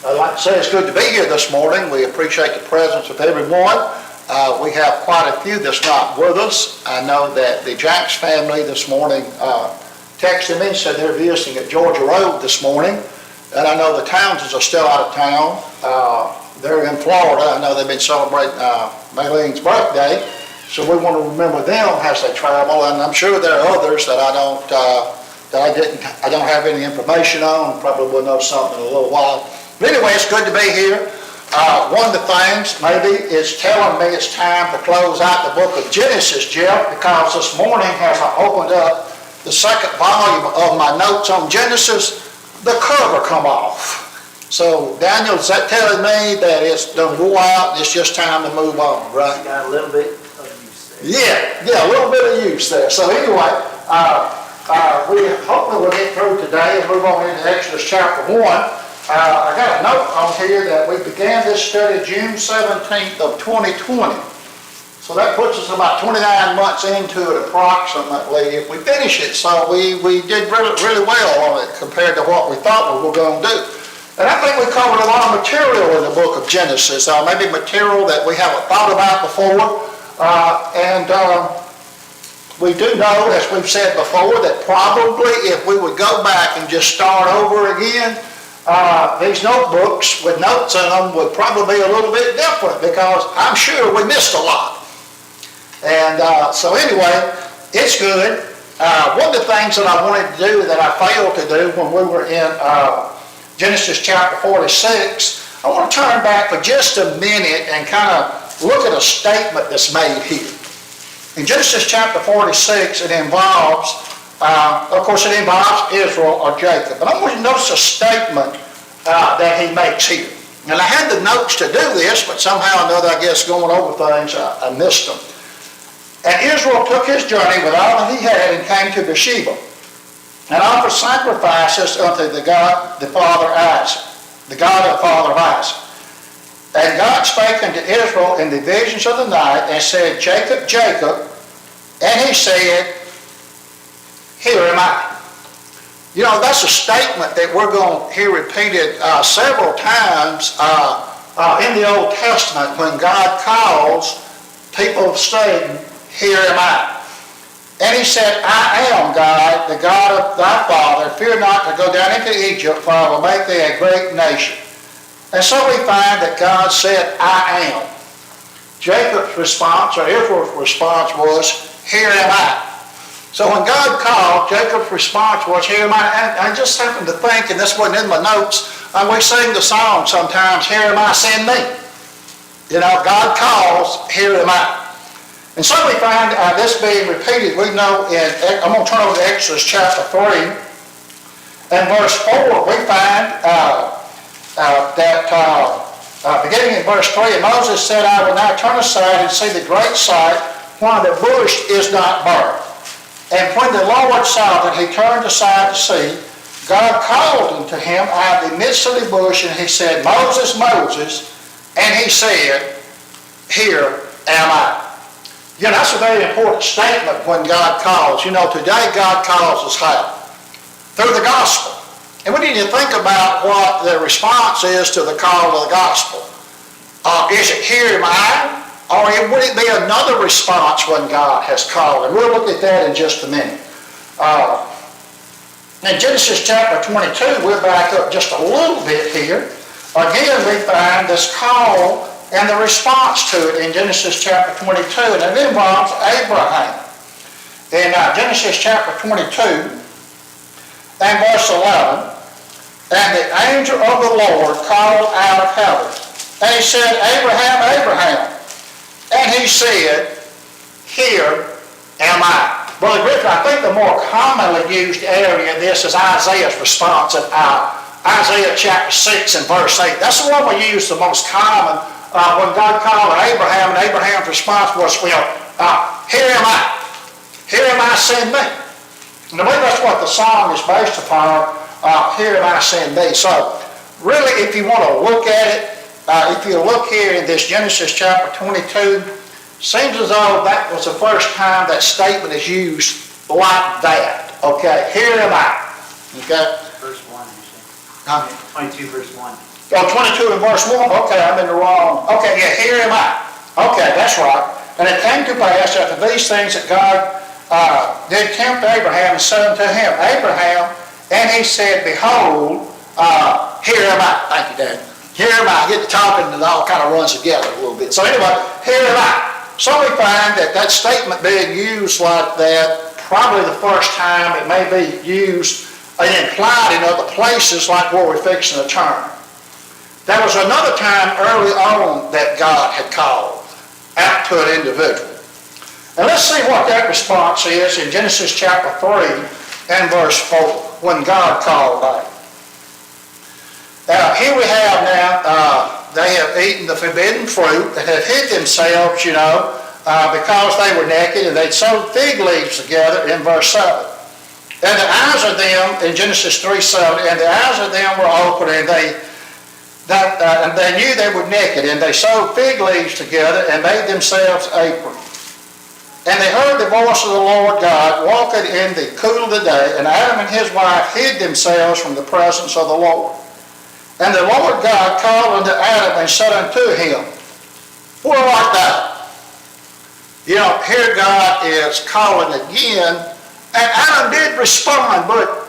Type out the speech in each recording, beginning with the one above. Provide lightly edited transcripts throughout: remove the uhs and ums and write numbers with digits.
I'd like to say it's good to be here this morning. We appreciate the presence of everyone. We have quite a few that's not with us. I know that the Jacks family this morning texted me and said they're visiting at Georgia Road this morning. And I know the Townses are still out of town. They're in Florida. I know they've been celebrating Maylene's birthday. So we want to remember them as they travel. And I'm sure there are others that I don't have any information on. Probably will know something in a little while. But anyway, it's good to be here. One of the things maybe is telling me it's time to close out the book of Genesis, Jeff, because this morning as I opened up the second volume of my notes on Genesis, the cover come off. So Daniel, is that telling me that it's done wore out and it's just time to move on, right? You got a little bit of use there. Yeah, a little bit of use there. So anyway, we hopefully will get through today and move on into Exodus chapter 1. I got a note on here that we began this study June 17th of 2020. So that puts us about 29 months into it approximately if we finish it. So we did really well on it compared to what we thought we were going to do. And I think we covered a lot of material in the book of Genesis, maybe material that we haven't thought about before. We do know, as we've said before, that probably if we would go back and just start over again, these notebooks with notes in them would probably be a little bit different because I'm sure we missed a lot. And so anyway, it's good. One of the things that I wanted to do that I failed to do when we were in Genesis chapter 46, I want to turn back for just a minute and kind of look at a statement that's made here. In Genesis chapter 46, it involves Israel or Jacob. But I want you to notice a statement that he makes here. And I had the notes to do this, but somehow or another, I guess, going over things, I missed them. And Israel took his journey with all that he had and came to Beersheba, and offered sacrifices unto the God, the Father Isaac, the God of the father of Isaac. And God spake unto Israel in the visions of the night, and said, Jacob, Jacob. And he said, Here am I. You know, that's a statement that we're going to hear repeated several times in the Old Testament when God calls people of Satan, Here am I. And he said, I am God, the God of thy father. Fear not to go down into Egypt, for I will make thee a great nation. And so we find that God said, I am. Jacob's response, or Israel's response was, Here am I. So when God called, Jacob's response was, Here am I. And I just happened to think, and this wasn't in my notes, we sing the song sometimes, Here am I, send me. You know, God calls, Here am I. And so we find this being repeated. We know I'm going to turn over to Exodus chapter 3 and verse 4. We find beginning in verse 3, and Moses said, I will now turn aside and see the great sight, while the bush is not burned. And when the Lord saw that he turned aside to see, God called unto him out of the midst of the bush, and he said, Moses, Moses. And he said, Here am I. You know, that's a very important statement when God calls. You know, today God calls us how? Through the gospel. And we need to think about what the response is to the call of the gospel. Is it here am I? Or would it be another response when God has called? And we'll look at that in just a minute. In Genesis chapter 22, we'll back up just a little bit here. Again, we find this call and the response to it in Genesis chapter 22, and it involves Abraham. In Genesis chapter 22 and verse 11, and the angel of the Lord called out of heaven, and he said, Abraham, Abraham. And he said, Here am I. Brother Griffin, I think the more commonly used area of this is Isaiah's response in Isaiah chapter 6 and verse 8. That's the one we use the most common when God called Abraham, and Abraham's response was, Here am I. Here am I, send me. And I believe that's what the song is based upon, Here am I, send me. So really, if you want to look at it, if you look here in this Genesis chapter 22, seems as though that was the first time that statement is used like that. Okay, here am I. Okay? Verse 1, you say. 22 verse 1. 22 and verse 1. Okay, I'm in the wrong. Okay, yeah, here am I. Okay, that's right. And it came to pass after these things that God did tempt Abraham and said unto him, Abraham, and he said, Behold, here am I. Thank you, Dad. Here am I. I get to talking and it all kind of runs together a little bit. So anyway, here am I. So we find that that statement being used like that, probably the first time it may be used and implied in other places like where we're fixing to turn. There was another time early on that God had called out to an individual. And let's see what that response is in Genesis chapter 3 and verse 4, when God called out. Here we have now, they have eaten the forbidden fruit, and have hid themselves, because they were naked, and they'd sewed fig leaves together in verse 7. And the eyes of them, in Genesis 3:7, and the eyes of them were open, and they knew they were naked, and they sewed fig leaves together and made themselves aprons. And they heard the voice of the Lord God walking in the cool of the day, and Adam and his wife hid themselves from the presence of the Lord. And the Lord God called unto Adam and said unto him, Where art thou? Here God is calling again, and Adam did respond, but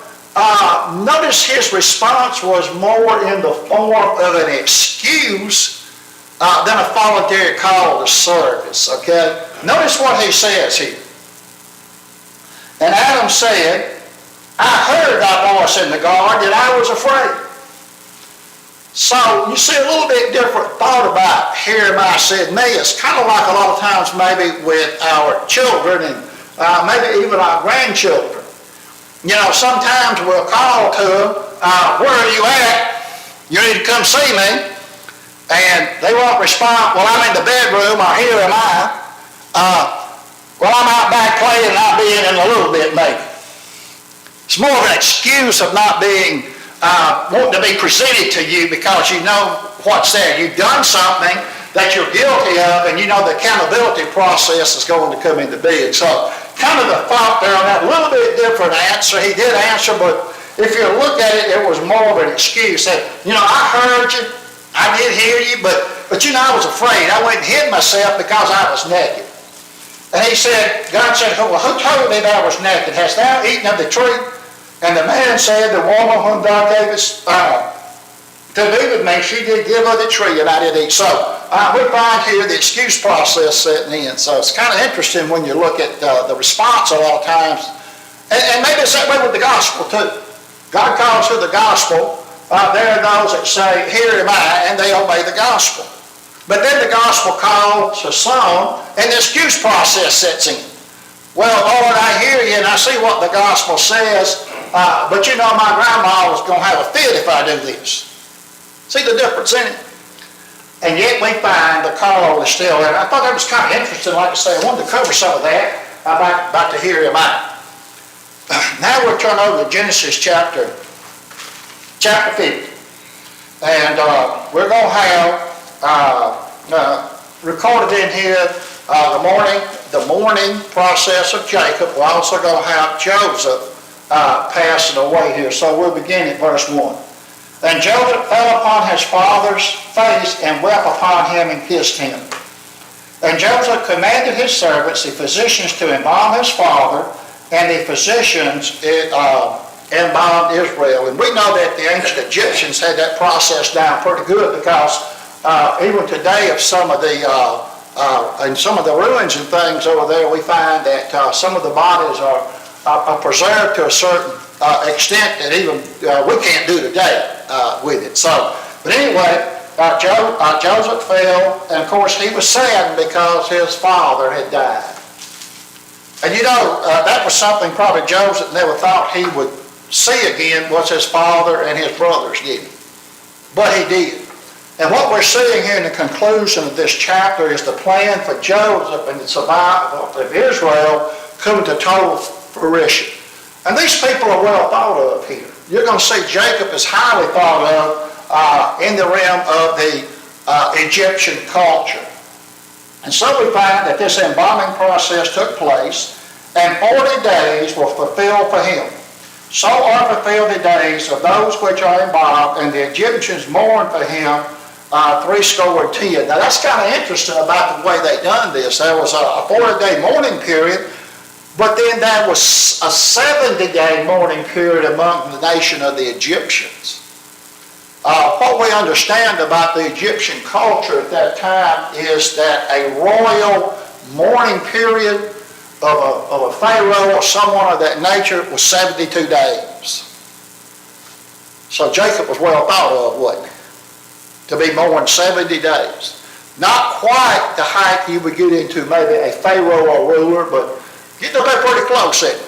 notice his response was more in the form of an excuse than a voluntary call to service, okay? Notice what he says here. And Adam said, I heard thy voice in the garden, and I was afraid. So you see a little bit different thought about here am I said me. It's kind of like a lot of times maybe with our children and maybe even our grandchildren. Sometimes we'll call to them, where are you at? You need to come see me. And they won't respond, well, I'm in the bedroom, or here am I. Well, I'm out back playing and not being in a little bit maybe. It's more of an excuse of not being wanting to be presented to you because you know what's there. You've done something that you're guilty of, and you know the accountability process is going to come into being. So kind of the thought there on that, a little bit different answer. He did answer, but if you look at it, it was more of an excuse. That, I heard you, I did hear you, but I was afraid. I went and hid myself because I was naked. And he said, God said, well, who told thee thou was naked? Hast thou eaten of the tree? And the man said, the woman whom thou gavest to be with me, she did give of the tree, and I did eat. So we find here the excuse process setting in. So it's kind of interesting when you look at the response a lot of times. And maybe it's that way with the gospel too. God calls to the gospel. There are those that say, here am I, and they obey the gospel. But then the gospel calls to some, and the excuse process sets in. Well, Lord, I hear you, and I see what the gospel says, but my grandma was going to have a fit if I do this. See the difference in it? And yet we find the call is still there. I thought that was kind of interesting. Like I say, I wanted to cover some of that about to here am I. Now we'll turn over to Genesis chapter 50. And we're going to have recorded in here the mourning process of Jacob. We're also going to have Joseph passing away here. So we'll begin at verse 1. And Joseph fell upon his father's face and wept upon him and kissed him. And Joseph commanded his servants, the physicians, to embalm his father, and the physicians embalmed Israel. And we know that the ancient Egyptians had that process down pretty good, because even today, if some of the in some of the ruins and things over there, we find that some of the bodies are preserved to a certain extent that even we can't do today with it. So, but anyway, Joseph fell, and of course he was sad because his father had died. And that was something probably Joseph never thought he would see again, was his father and his brothers did. But he did. And what we're seeing here in the conclusion of this chapter is the plan for Joseph and the survival of Israel coming to total fruition. And these people are well thought of here. You're going to see Jacob is highly thought of in the realm of the Egyptian culture. And so we find that this embalming process took place, and 40 days were fulfilled for him. so are fulfilled the days of those which are involved, and the Egyptians mourned for him 70. Now that's kind of interesting about the way they done this. There was a 40-day mourning period, but then there was a 70-day mourning period among the nation of the Egyptians. What we understand about the Egyptian culture at that time is that a royal mourning period of a pharaoh or someone of that nature was 72 days. So Jacob was well thought of, wasn't he? To be mourned 70 days. Not quite the height you would get into maybe a pharaoh or ruler, but getting up there pretty close, isn't it?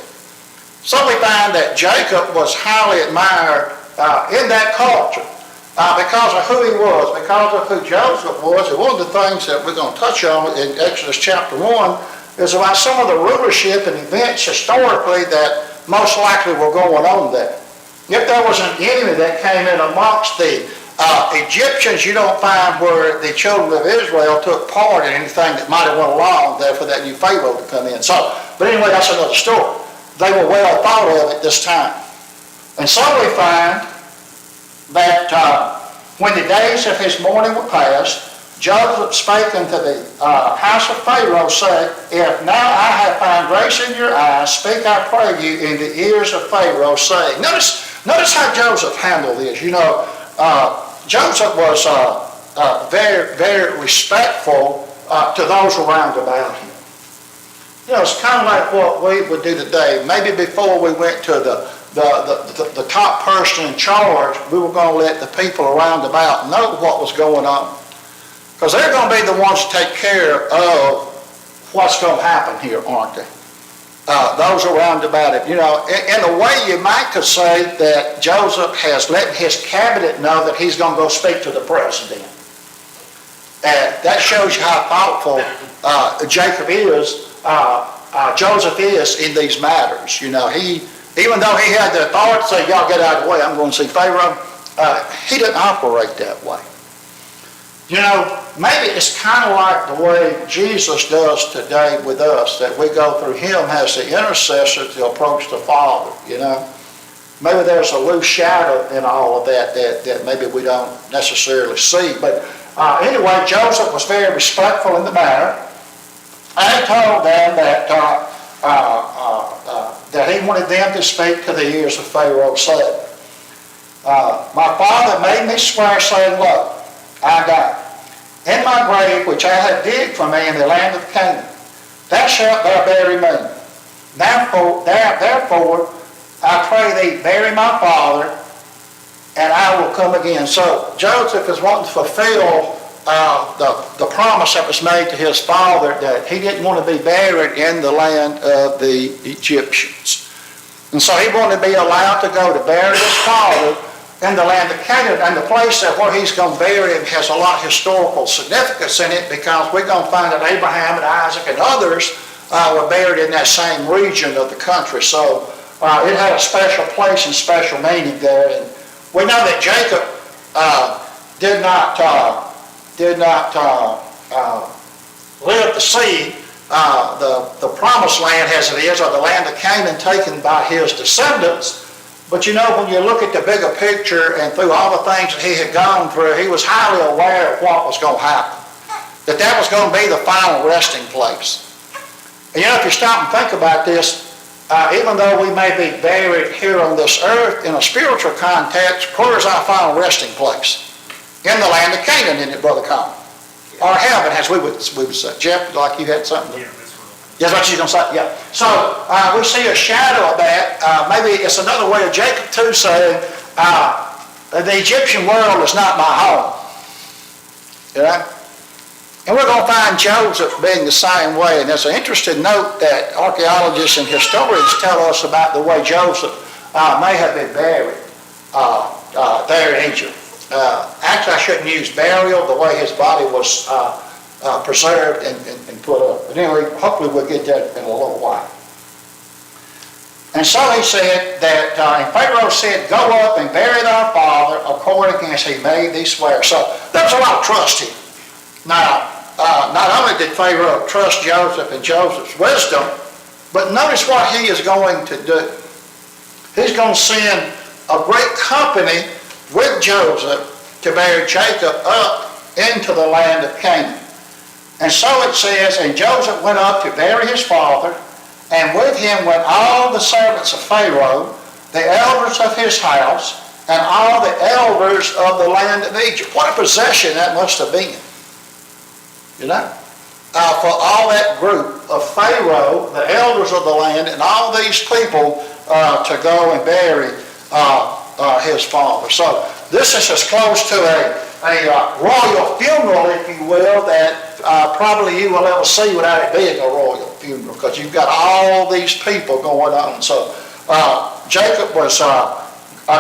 So we find that Jacob was highly admired in that culture because of who he was, because of who Joseph was. And one of the things that we're going to touch on in Exodus chapter 1 is about some of the rulership and events historically that most likely were going on there. If there was an enemy that came in amongst the Egyptians, you don't find where the children of Israel took part in anything that might have went along there for that new Pharaoh to come in. So, but anyway, that's another story. They were well thought of at this time. And so we find that when the days of his mourning were past, Joseph spake unto the house of Pharaoh, saying, If now I have found grace in your eyes, speak, I pray you, in the ears of Pharaoh, saying. Notice how Joseph handled this. You know, Joseph was very, very respectful to those around about him. You know, it's kind of like what we would do today. Maybe before we went to the top person in charge, we were going to let the people around about know what was going on. Because they're going to be the ones to take care of what's going to happen here, aren't they? Those around about it. You know, in a way you might could say that Joseph has let his cabinet know that he's going to go speak to the president. And that shows you how thoughtful Joseph is in these matters. You know, even though he had the authority to say, y'all get out of the way, I'm going to see Pharaoh, he didn't operate that way. You know, maybe it's kind of like the way Jesus does today with us, that we go through him as the intercessor to approach the Father, you know. Maybe there's a loose shadow in all of that maybe we don't necessarily see. But anyway, Joseph was very respectful in the matter and told them that he wanted them to speak to the ears of Pharaoh, saying, My father made me swear, saying, Look, I die. In my grave, which I have digged for me in the land of Canaan, thou shalt thou bury me. Therefore, I pray thee, bury my father, and I will come again. So Joseph is wanting to fulfill the promise that was made to his father, that he didn't want to be buried in the land of the Egyptians. And so he wanted to be allowed to go to bury his father in the land of Canaan, and the place that where he's going to bury him has a lot of historical significance in it, because we're going to find that Abraham and Isaac and others were buried in that same region of the country. So it had a special place and special meaning there. And we know that Jacob did not live to see the promised land as it is, or the land of Canaan taken by his descendants. But you know, when you look at the bigger picture and through all the things that he had gone through, he was highly aware of what was going to happen. That was going to be the final resting place. And you know, if you stop and think about this, even though we may be buried here on this earth, in a spiritual context, where is our final resting place? In the land of Canaan, isn't it, Brother Colin? Or heaven, as we would say. Jeff, like you had something to... That's what you're going to say, yeah. So we see a shadow of that. Maybe it's another way of Jacob too saying, the Egyptian world is not my home. You know? And we're going to find Joseph being the same way. And there's an interesting note that archaeologists and historians tell us about the way Joseph may have been buried there in Egypt. Actually, I shouldn't use burial, the way his body was preserved and put up. But anyway, hopefully we'll get that in a little while. And so he said that, and Pharaoh said, Go up and bury thy father according as he made thee swear. So there was a lot of trust here. Now, not only did Pharaoh trust Joseph and Joseph's wisdom, but notice what he is going to do. He's going to send a great company with Joseph to bear Jacob up into the land of Canaan. And so it says, and Joseph went up to bury his father, and with him went all the servants of Pharaoh, the elders of his house, and all the elders of the land of Egypt. What a possession that must have been. You know? For all that group of Pharaoh, the elders of the land, and all these people to go and bury his father. So this is as close to a royal funeral, if you will, that probably you will ever see without it being a royal funeral, because you've got all these people going on. So Jacob was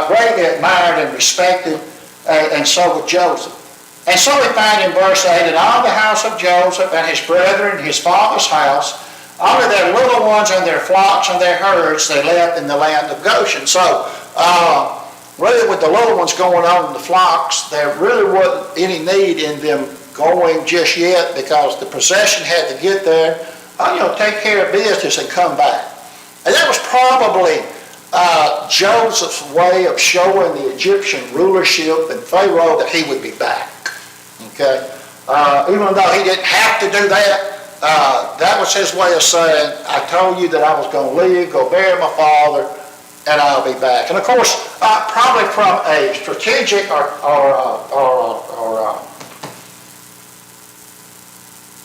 greatly admired and respected, and so was Joseph. And so we find in verse 8, and all the house of Joseph and his brethren, his father's house, only their little ones and their flocks and their herds they left in the land of Goshen. So really with the little ones going on in the flocks, there really wasn't any need in them going just yet, because the procession had to get there, take care of business and come back. And that was probably Joseph's way of showing the Egyptian rulership and Pharaoh that he would be back. Okay? Even though he didn't have to do that, that was his way of saying, I told you that I was going to leave, go bury my father, and I'll be back. And of course, probably from a strategic or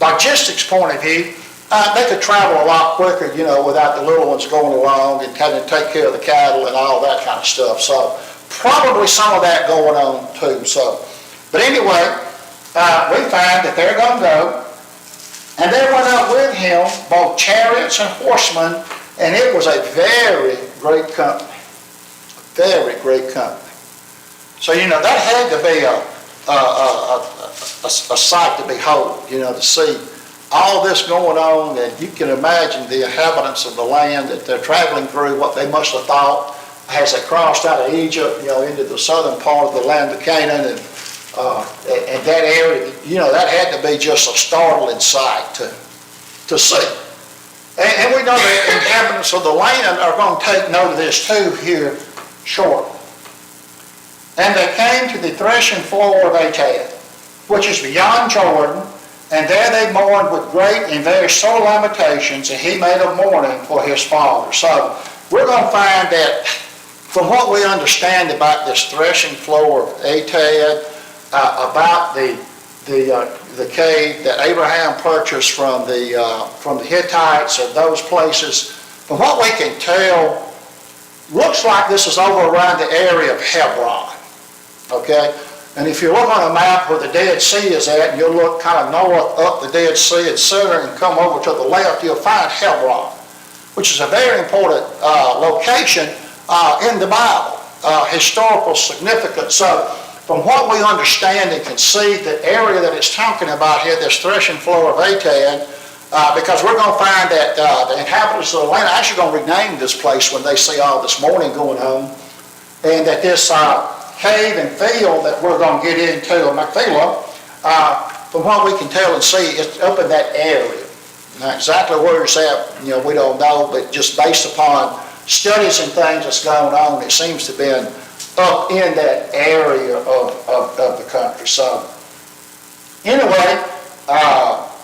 logistics point of view, they could travel a lot quicker, without the little ones going along and having to take care of the cattle and all that kind of stuff. So probably some of that going on too. So, but anyway, we find that they're going to go, and there went up with him both chariots and horsemen, and it was a very great company. A very great company. So, that had to be a sight to behold, to see all this going on, and you can imagine the inhabitants of the land that they're traveling through, what they must have thought as they crossed out of Egypt, into the southern part of the land of Canaan, and that area, that had to be just a startling sight to see. And we know the inhabitants of the land are going to take note of this too here shortly. And they came to the threshing floor of Atad, which is beyond Jordan, and there they mourned with great and very sore lamentations, and he made a mourning for his father. So we're going to find that from what we understand about this threshing floor of Atad, about the cave that Abraham purchased from the Hittites or those places, from what we can tell, looks like this is over around the area of Hebron. Okay? And if you look on a map where the Dead Sea is at, and you'll look kind of north up the Dead Sea and center and come over to the left, you'll find Hebron, which is a very important location in the Bible, historical significance. So from what we understand and can see, the area that it's talking about here, this threshing floor of Atad, because we're going to find that the inhabitants of the land are actually going to rename this place when they see all this mourning going on, and that this cave and field that we're going to get into, Machpelah, from what we can tell and see, it's up in that area. Now, exactly where it's at, we don't know, but just based upon studies and things that's going on, it seems to have been up in that area of the country. So, anyway,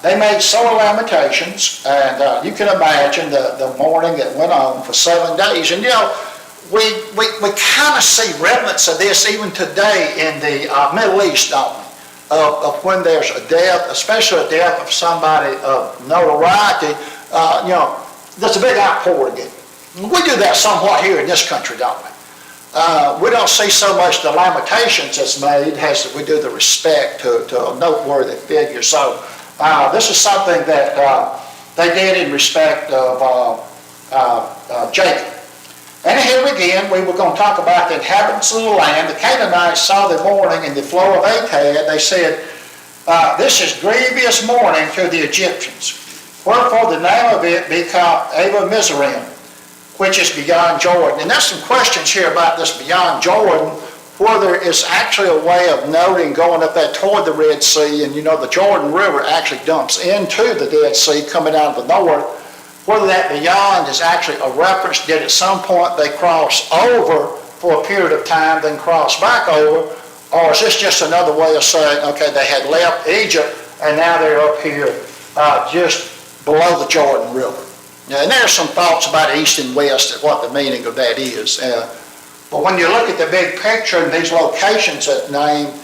they made sore lamentations, and you can imagine the mourning that went on for 7 days. And we kind of see remnants of this even today in the Middle East, don't we? Of when there's a death, especially a death of somebody of notoriety, there's a big outpouring. We do that somewhat here in this country, don't we? We don't see so much the lamentations that's made as we do the respect to a noteworthy figure. So this is something that they did in respect of Jacob. And here again, we were going to talk about the inhabitants of the land. The Canaanites saw the mourning in the floor of Atad. They said, this is grievous mourning to the Egyptians. Wherefore the name of it be called Ava Mizraim, which is beyond Jordan. And there's some questions here about this beyond Jordan, whether it's actually a way of noting going up there toward the Red Sea. And the Jordan River actually dumps into the Dead Sea coming out of the north. Whether that beyond is actually a reference, did at some point they cross over for a period of time, then cross back over, or is this just another way of saying, okay, they had left Egypt and now they're up here just below the Jordan River. Now, and there's some thoughts about east and west and what the meaning of that is. But when you look at the big picture and these locations that name,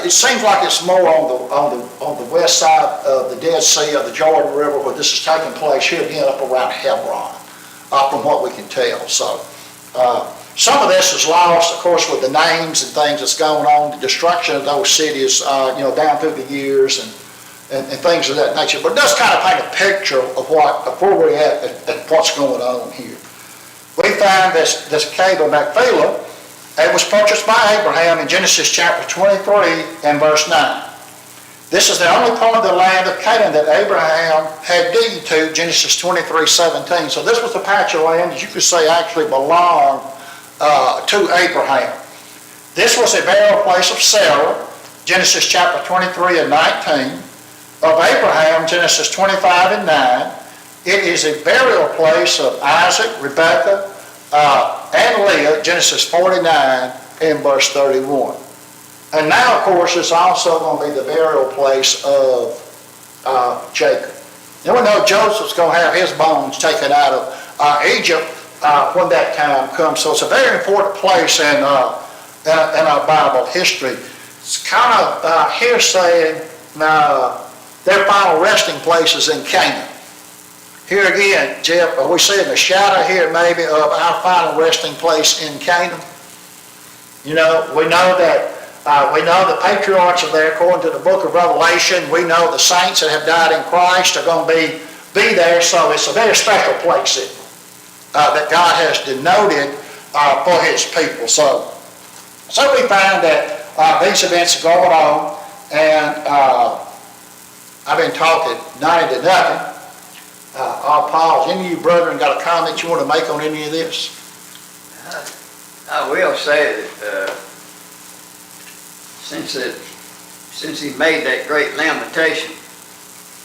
it seems like it's more on the west side of the Dead Sea of the Jordan River where this is taking place here again up around Hebron, from what we can tell. So some of this is lost, of course, with the names and things that's going on, the destruction of those cities, down through the years and things of that nature. But it does kind of paint a picture of where we're at and what's going on here. We find this cave of Machpelah. It was purchased by Abraham in Genesis chapter 23 and verse 9. This is the only part of the land of Canaan that Abraham had deed to, Genesis 23:17. So this was the patch of land that you could say actually belonged to Abraham. This was a burial place of Sarah, Genesis chapter 23 and 19. Of Abraham, Genesis 25 and 9. It is a burial place of Isaac, Rebekah, and Leah, Genesis 49 and verse 31. And now, of course, it's also going to be the burial place of Jacob. And we know Joseph's going to have his bones taken out of Egypt when that time comes. So it's a very important place in our Bible history. It's kind of here saying their final resting places in Canaan. Here again, Jeff, are we seeing a shadow here maybe of our final resting place in Canaan? We know that we know the patriarchs are there according to the book of Revelation. We know the saints that have died in Christ are going to be there. So it's a very special place that God has denoted for his people. So we find that these events are going on, and I've been talking 90 to nothing. I'll pause. Any of you brethren got a comment you want to make on any of this? I will say that since he made that great lamentation,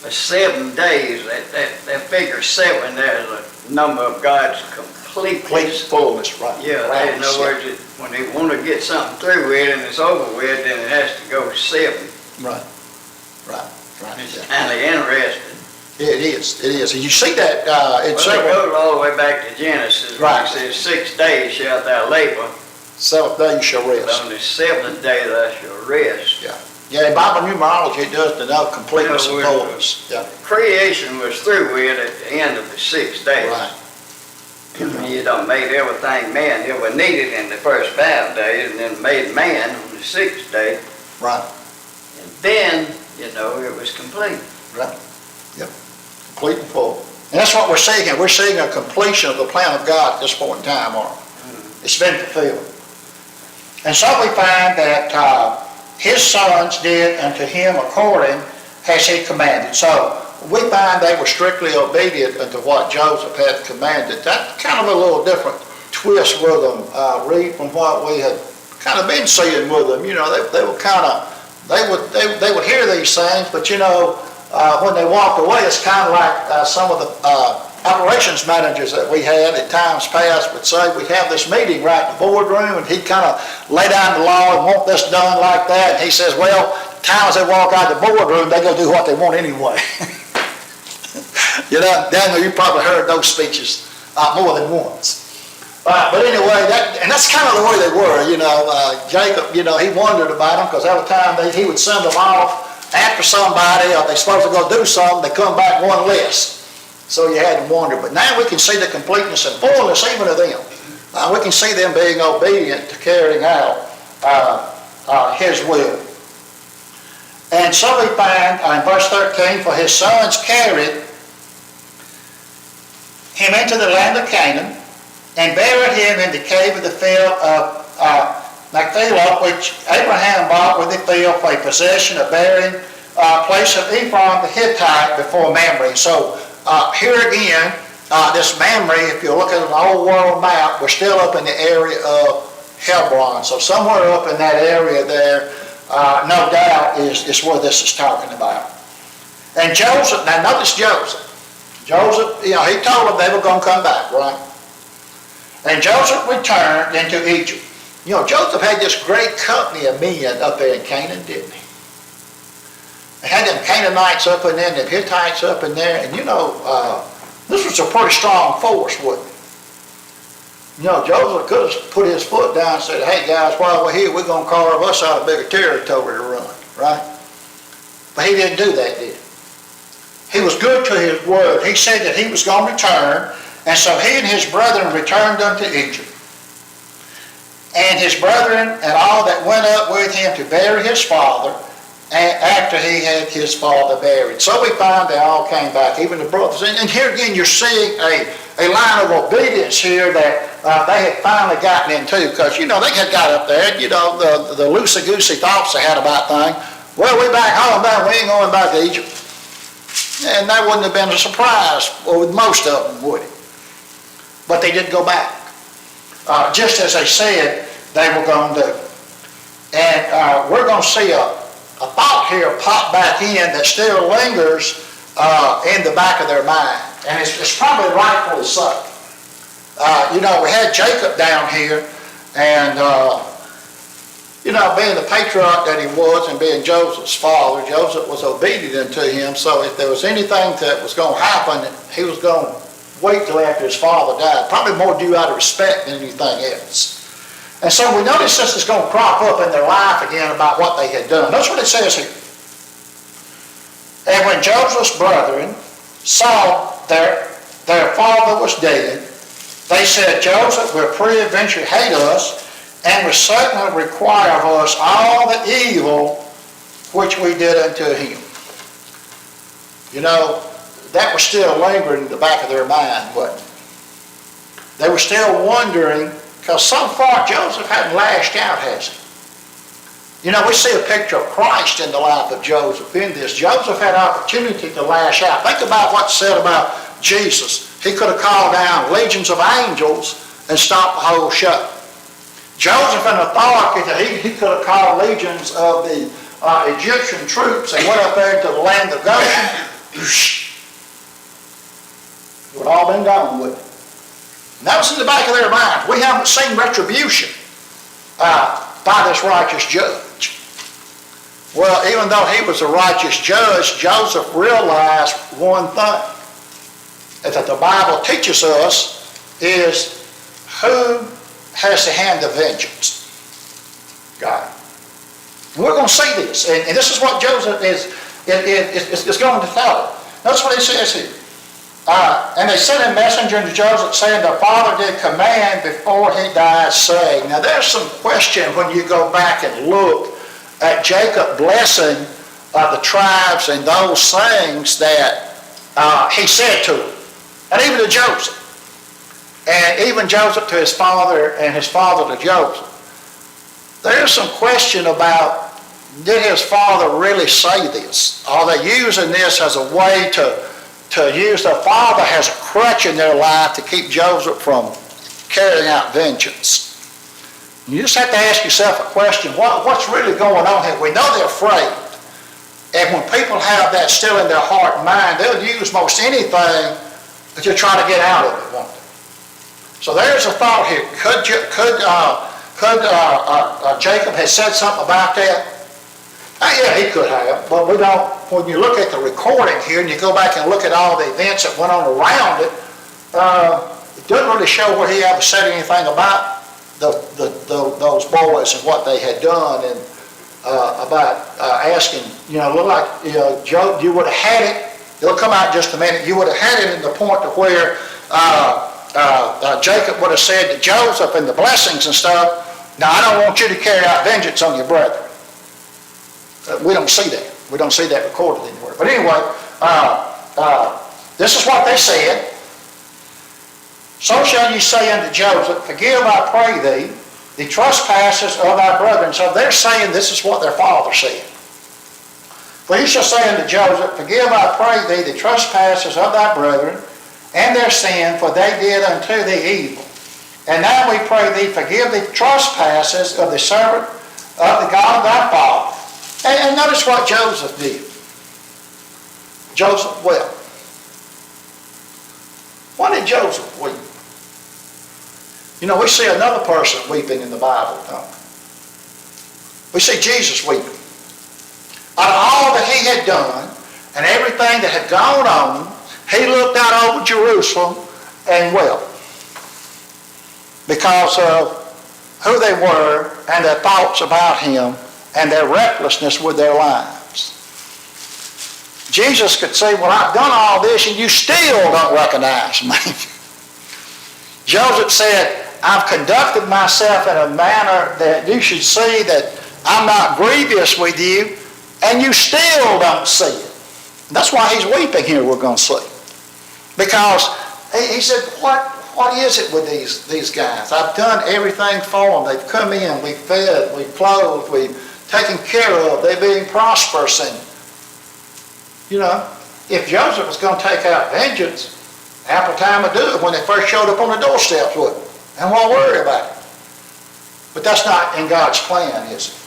for 7 days, that figure 7, there's a number of God's completeness. Fullness, right. Yeah, in other words, when they want to get something through with and it's over with, then it has to go 7. Right. It's Yeah. kind of interesting. It is. And you see that It goes all the way back to Genesis. Right. It says, 6 days shalt thou labor, 7th day you shall but rest. on the 7th day thou shalt rest. Yeah, in Bible numerology it does denote completeness and fullness. Yeah. Creation was through with at the end of the 6th day. Right. You done made everything man. It was needed in the first 5 days, and then made man on the 6th day. Right. And then, it was complete. Right. Yep. Complete and full. And that's what we're seeing here. We're seeing a completion of the plan of God at this point in time, aren't we? It's been fulfilled. And so we find that his sons did unto him according as he commanded. So we find they were strictly obedient unto what Joseph had commanded. That's kind of a little different twist with them, read from what we had kind of been seeing with them. They were kind of, they would hear these things, but when they walked away, it's kind of like some of the operations managers that we had at times past would say, we have this meeting right in the boardroom, and he'd kind of lay down the law and want this done like that. And he says, well, times they walk out of the boardroom, they go do what they want anyway. Daniel, you probably heard those speeches more than once. But anyway, that's kind of the way they were. Jacob, he wondered about them because every time he would send them off after somebody, or they're supposed to go do something, they come back one less. So you had to wonder. But now we can see the completeness and fullness even of them. We can see them being obedient to carrying out his will. And so we find in verse 13, for his sons carried him into the land of Canaan, and buried him in the cave of the field of Machpelah, which Abraham bought with the field for a possession of burying place of Ephron the Hittite before Mamre. So here again, this Mamre, if you look at an old world map, we're still up in the area of Hebron. So somewhere up in that area there, no doubt, is where this is talking about. And Joseph, now notice Joseph. Joseph, he told them they were going to come back, right? And Joseph returned into Egypt. Joseph had this great company of men up there in Canaan, didn't he? They had them Canaanites up in there, and them Hittites up in there, and this was a pretty strong force, wasn't it? Joseph could have put his foot down and said, hey guys, while we're here, we're going to carve us out a bigger territory to run, right? But he didn't do that, did he? He was good to his word. He said that he was going to return, and so he and his brethren returned unto Egypt. And his brethren and all that went up with him to bury his father, after he had his father buried. So we find they all came back, even the brothers. And here again, you're seeing a line of obedience here that they had finally gotten into, because, they had got up there, the loosey-goosey thoughts they had about things. Well, we back home now, we ain't going back to Egypt. And that wouldn't have been a surprise with most of them, would it? But they did go back, just as they said they were going to do. And we're going to see a thought here pop back in that still lingers in the back of their mind. And it's probably rightfully so. We had Jacob down here, and being the patriarch that he was and being Joseph's father, Joseph was obedient unto him. So if there was anything that was going to happen, he was going to wait till after his father died. Probably more due out of respect than anything else. And so we notice this is going to crop up in their life again about what they had done. That's what it says here. And when Joseph's brethren saw their father was dead, they said, Joseph will peradventure hate us, and will certainly require of us all the evil which we did unto him. That was still lingering in the back of their mind, wasn't it? They were still wondering, because so far Joseph hadn't lashed out, has he? We see a picture of Christ in the life of Joseph in this. Joseph had opportunity to lash out. Think about what's said about Jesus. He could have called down legions of angels and stopped the whole show. Joseph, in authority, he could have called legions of the Egyptian troops and went up there to the land of Goshen. It would have all been gone, wouldn't it? And that was in the back of their minds. We haven't seen retribution by this righteous judge. Well, even though he was a righteous judge, Joseph realized one thing that the Bible teaches us is who has the hand of vengeance? God. And we're going to see this. And this is what Joseph is going to tell us. That's what he says here. And they sent a messenger unto Joseph, saying, the father did command before he died, saying. Now there's some question when you go back and look at Jacob blessing the tribes and those things that he said to them. And even to Joseph. And even Joseph to his father and his father to Joseph. There's some question about, did his father really say this? Are they using this as a way to use their father as a crutch in their life to keep Joseph from carrying out vengeance? You just have to ask yourself a question, what's really going on here? We know they're afraid. And when people have that still in their heart and mind, they'll use most anything to try to get out of it, won't they? So there's a thought here. Could Jacob have said something about that? Yeah, he could have, but we don't. When you look at the recording here and you go back and look at all the events that went on around it, it doesn't really show where he ever said anything about those boys and what they had done, and about asking, look like, Joe, you would have had it. It'll come out in just a minute. You would have had it in the point to where Jacob would have said to Joseph and the blessings and stuff, now I don't want you to carry out vengeance on your brethren. We don't see that. We don't see that recorded anywhere. But anyway, this is what they said. So shall ye say unto Joseph, forgive, I pray thee, the trespasses of thy brethren. So they're saying this is what their father said. For he shall say unto Joseph, forgive, I pray thee, the trespasses of thy brethren, and their sin, for they did unto thee evil. And now we pray thee, forgive the trespasses of the servant of the God of thy father. And notice what Joseph did. Joseph wept. Why did Joseph weep? You know, we see another person weeping in the Bible, don't we? We see Jesus weeping. Out of all that he had done and everything that had gone on, he looked out over Jerusalem and wept because of who they were and their thoughts about him and their recklessness with their lives. Jesus could say, well, I've done all this and you still don't recognize me. Joseph said, I've conducted myself in a manner that you should see that I'm not grievous with you, and you still don't see it. That's why he's weeping here, we're going to see. Because he said, what is it with these guys? I've done everything for them. They've come in, we've fed, we've clothed, we've taken care of, they're being prosperous. And, you know, if Joseph was going to take out vengeance, ample time to do it when they first showed up on the doorsteps with him. And won't worry about it. But that's not in God's plan, is it?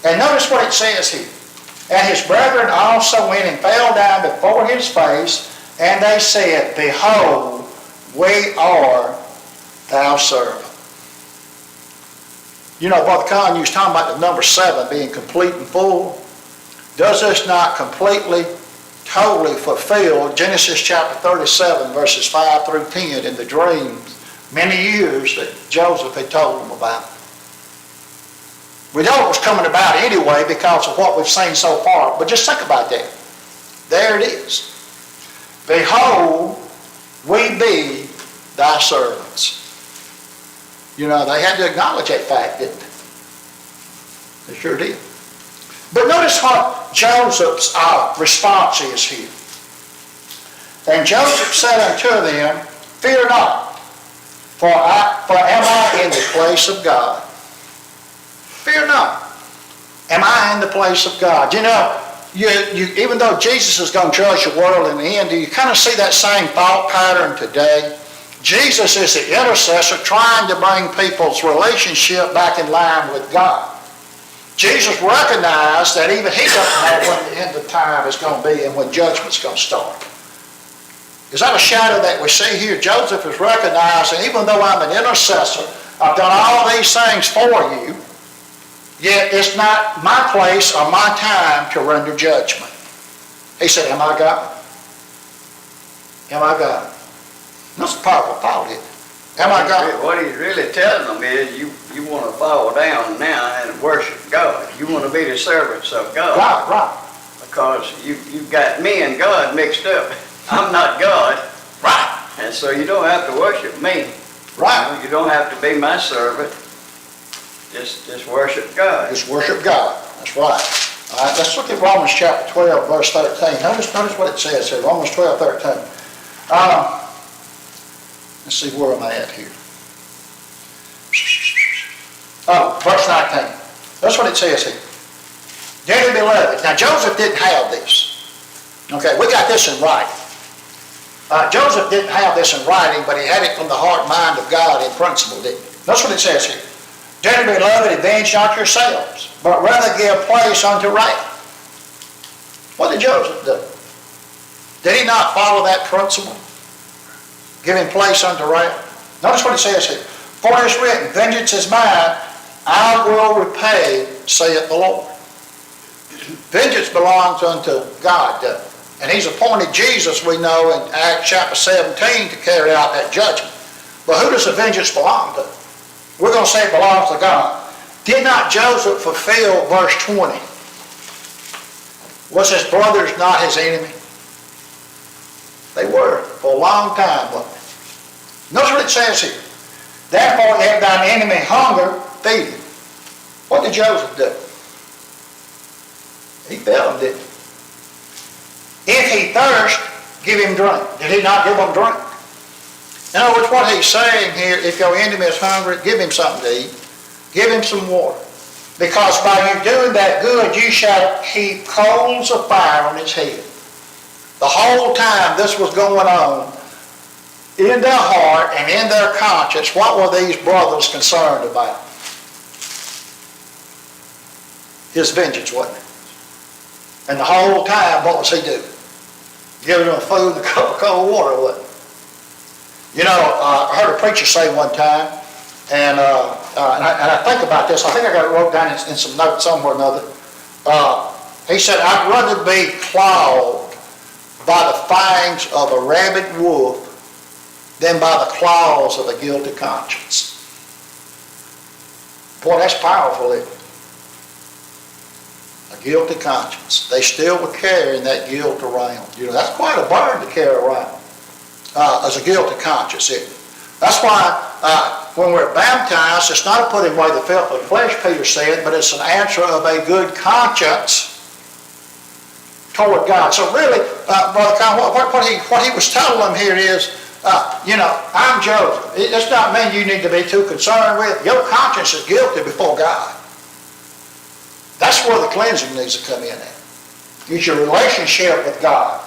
And notice what it says here. And his brethren also went and fell down before his face, and they said, Behold, we are thy servant. You know, Brother Con, you was talking about the number 7 being complete and full. Does this not completely, totally fulfill Genesis chapter 37, verses 5 through 10 in the dreams, many years that Joseph had told them about? We know it was coming about anyway because of what we've seen so far, but just think about that. There it is. Behold, we be thy servants. You know, they had to acknowledge that fact, didn't they? They sure did. But notice what Joseph's response is here. And Joseph said unto them, Fear not, for am I in the place of God? Fear not. Am I in the place of God? You know, even though Jesus is going to judge the world in the end, do you kind of see that same thought pattern today? Jesus is the intercessor trying to bring people's relationship back in line with God. Jesus recognized that even he doesn't know when the end of time is going to be and when judgment's going to start. Is that a shadow that we see here? Joseph is recognizing, even though I'm an intercessor, I've done all these things for you, yet it's not my place or my time to render judgment. He said, Am I God? Am I God? That's a powerful thought, isn't it? Am I God? What he's really telling them is you want to fall down now and worship God. You want to be the servants of God. Right. Because you've got me and God mixed up. I'm not God. Right. And so you don't have to worship me. Right. You don't have to be my servant. Just worship God. Just worship God. That's right. All right, let's look at Romans chapter 12, verse 13. Notice what it says here. Romans 12, 13. Let's see, where am I at here? Oh, verse 19. That's what it says here. Dearly beloved. Now, Joseph didn't have this. Okay, we got this in writing. Joseph didn't have this in writing, but he had it from the heart and mind of God in principle, didn't he? That's what it says here. Dearly beloved, avenge not yourselves, but rather give place unto wrath. What did Joseph do? Did he not follow that principle? Giving place unto wrath? Notice what it says here. For it is written, Vengeance is mine, I will repay, saith the Lord. Vengeance belongs unto God, doesn't it? And he's appointed Jesus, we know, in Acts chapter 17 to carry out that judgment. But who does the vengeance belong to? We're going to say it belongs to God. Did not Joseph fulfill verse 20? Was his brothers not his enemy? They were for a long time, wasn't they? Notice what it says here. Therefore, if thine enemy hunger, feed him. What did Joseph do? He fed him, didn't he? If he thirst, give him drink. Did he not give him drink? In other words, what he's saying here, if your enemy is hungry, give him something to eat. Give him some water. Because by you doing that good, you shall heap coals of fire on his head. The whole time this was going on, in their heart and in their conscience, what were these brothers concerned about? His vengeance, wasn't it? And the whole time, what was he doing? Giving them food and a cup of cold water, wasn't it? You know, I heard a preacher say one time, and I think about this. I think I got it wrote down in some notes somewhere or another. He said, I'd rather be clawed by the fangs of a rabid wolf than by the claws of a guilty conscience. Boy, that's powerful, isn't it? A guilty conscience. They still were carrying that guilt around. You know, that's quite a burden to carry around as a guilty conscience, isn't it? That's why when we're baptized, it's not a putting away the filth of the flesh, Peter said, but it's an answer of a good conscience toward God. So really, Brother Kyle, what he was telling them here is, you know, I'm Joseph. It does not mean you need to be too concerned with. Your conscience is guilty before God. That's where the cleansing needs to come in at. It's your relationship with God.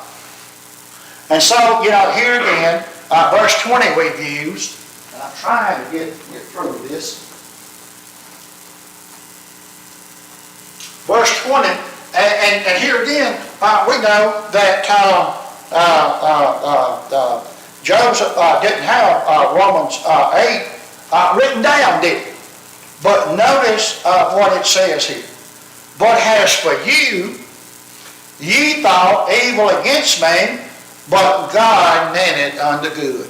And so, you know, here again, verse 20 we've used, and I'm trying to get through this. Verse 20, and here again, we know that Joseph didn't have Romans 8 written down, did he? But notice what it says here. But as for you, ye thought evil against me, but God meant it unto good.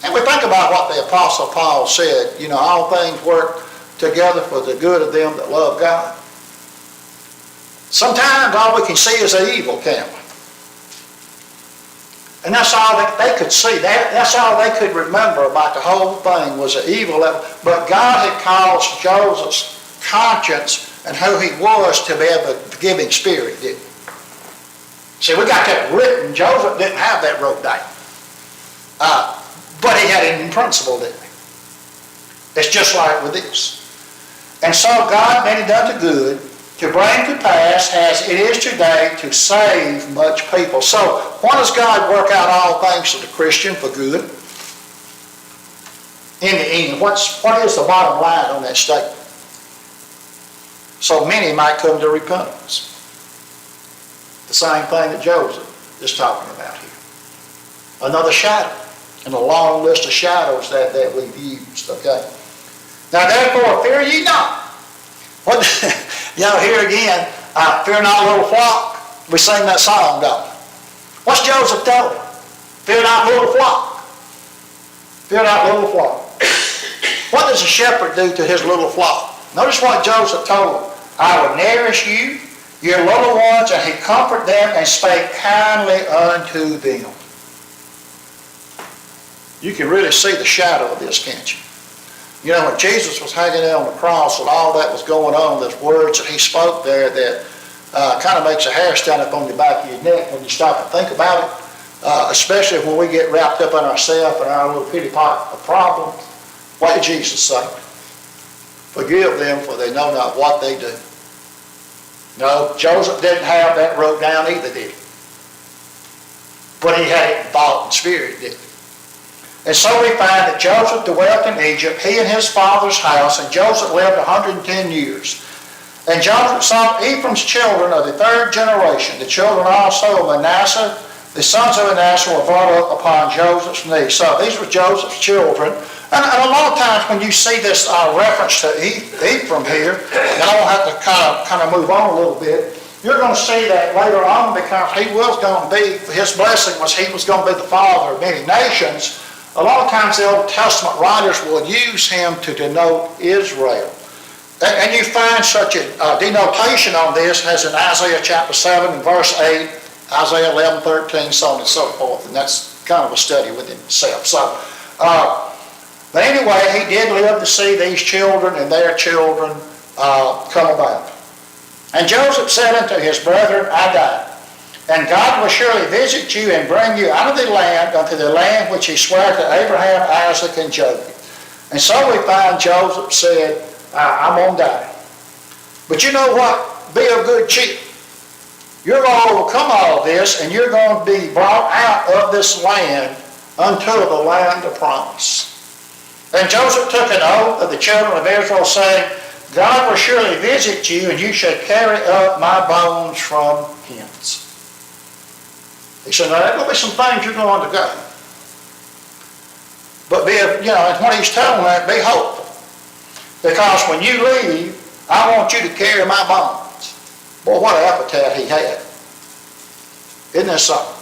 And we think about what the Apostle Paul said, you know, all things work together for the good of them that love God. Sometimes all we can see is the evil, can't we? And that's all that they could see. That's all they could remember about the whole thing was the evil. But God had caused Joseph's conscience and who he was to be a forgiving spirit, didn't he? See, we got that written. Joseph didn't have that wrote down. But he had it in principle, didn't he? It's just like with this. And so God made it unto good to bring to pass as it is today to save much people. So, why does God work out all things to the Christian for good? In the end, what is the bottom line on that statement? So many might come to repentance. The same thing that Joseph is talking about here. Another shadow in a long list of shadows that we've used, okay? Now therefore, fear ye not. What, you know, here again, fear not, little flock. We sing that song, don't we? What's Joseph telling them? Fear not, little flock. Fear not, little flock. What does a shepherd do to his little flock? Notice what Joseph told them. I will nourish you, your little ones, and he comforted them and spake kindly unto them. You can really see the shadow of this, can't you? You know, when Jesus was hanging there on the cross and all that was going on, those words that he spoke there that kind of makes a hair stand up on the back of your neck when you stop and think about it, especially when we get wrapped up in ourselves and our little pity pot of problems. What did Jesus say? Forgive them, for they know not what they do. No, Joseph didn't have that wrote down either, did he? But he had it in thought and spirit, didn't he? And so we find that Joseph dwelt in Egypt, he and his father's house, and Joseph lived 110 years. And Joseph saw Ephraim's children of the third generation, the children also of Manasseh. The sons of Manasseh were brought up upon Joseph's knee. So these were Joseph's children. And a lot of times when you see this reference to Ephraim here, and I will have to kind of move on a little bit, you're going to see that later on because he was going to be, his blessing was he was going to be the father of many nations. A lot of times the Old Testament writers will use him to denote Israel. And you find such a denotation on this as in Isaiah chapter 7 and verse 8, Isaiah 11, 13, so on and so forth. And that's kind of a study within itself. So, but anyway, he did live to see these children and their children come about. And Joseph said unto his brethren, I die. And God will surely visit you and bring you out of the land unto the land which he sware to Abraham, Isaac, and Jacob. And so we find Joseph said, I'm going to die. But you know what? Be of good cheer. You're going to overcome all this, and you're going to be brought out of this land unto the land of promise. And Joseph took an oath of the children of Israel, saying, God will surely visit you, and you shall carry up my bones from hence. He said, now there will be some things you're going to go. But and what he's telling them, be hopeful. Because when you leave, I want you to carry my bones. Boy, what an appetite he had. Isn't that something?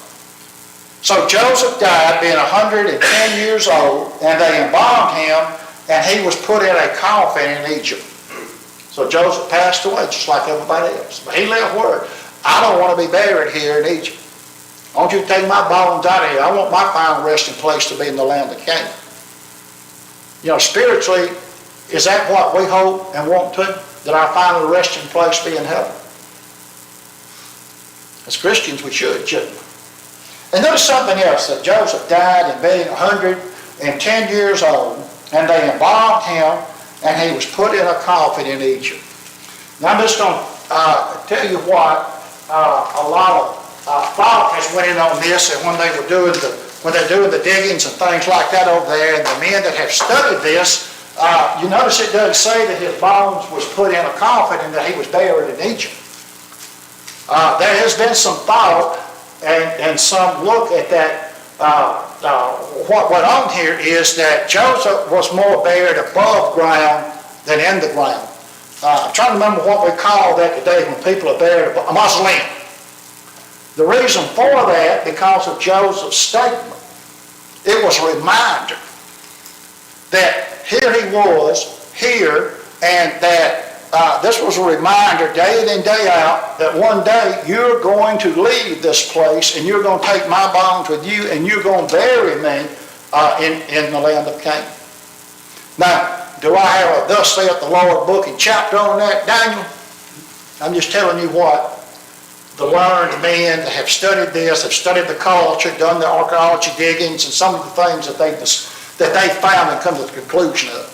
So Joseph died being 110 years old, and they embalmed him, and he was put in a coffin in Egypt. So Joseph passed away just like everybody else. But he left word, I don't want to be buried here in Egypt. I want you to take my bones out of here. I want my final resting place to be in the land of Canaan. Spiritually, is that what we hope and want to? That our final resting place be in heaven? As Christians, we shouldn't we? And notice something else, that Joseph died in being 110 years old, and they embalmed him, and he was put in a coffin in Egypt. Now I'm just going to tell you what, a lot of thought has went in on this, and when they're doing the diggings and things like that over there, and the men that have studied this, you notice it doesn't say that his bones was put in a coffin and that he was buried in Egypt. There has been some thought and some look at that. What went on here is that Joseph was more buried above ground than in the ground. I'm trying to remember what we call that today when people are buried above a mausoleum. The reason for that, because of Joseph's statement, it was a reminder that here he was, here, and that this was a reminder day in and day out that one day you're going to leave this place and you're going to take my bones with you and you're going to bury me in the land of Canaan. Now, do I have a thus saith the Lord book and chapter on that, Daniel? I'm just telling you what. The learned men that have studied this, have studied the culture, done the archaeology diggings, and some of the things that they found and come to the conclusion of.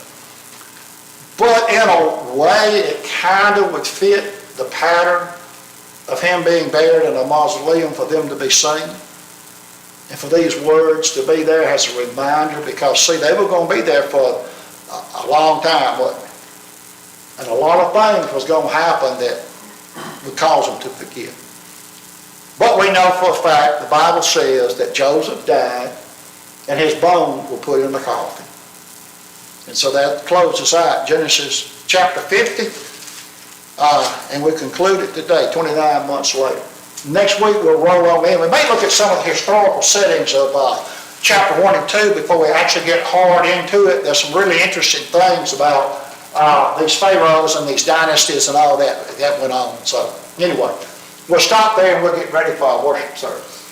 But in a way, it kind of would fit the pattern of him being buried in a mausoleum for them to be seen. And for these words to be there as a reminder, because, see, they were going to be there for a long time, wasn't they? And a lot of things was going to happen that would cause them to forget. But we know for a fact, the Bible says that Joseph died and his bones were put in the coffin. And so that closes out Genesis chapter 50, and we conclude it today, 29 months later. Next week we'll roll on in. We may look at some of the historical settings of chapter 1 and 2 before we actually get hard into it. There's some really interesting things about these pharaohs and these dynasties and all that went on. So anyway, we'll stop there and we'll get ready for our worship service.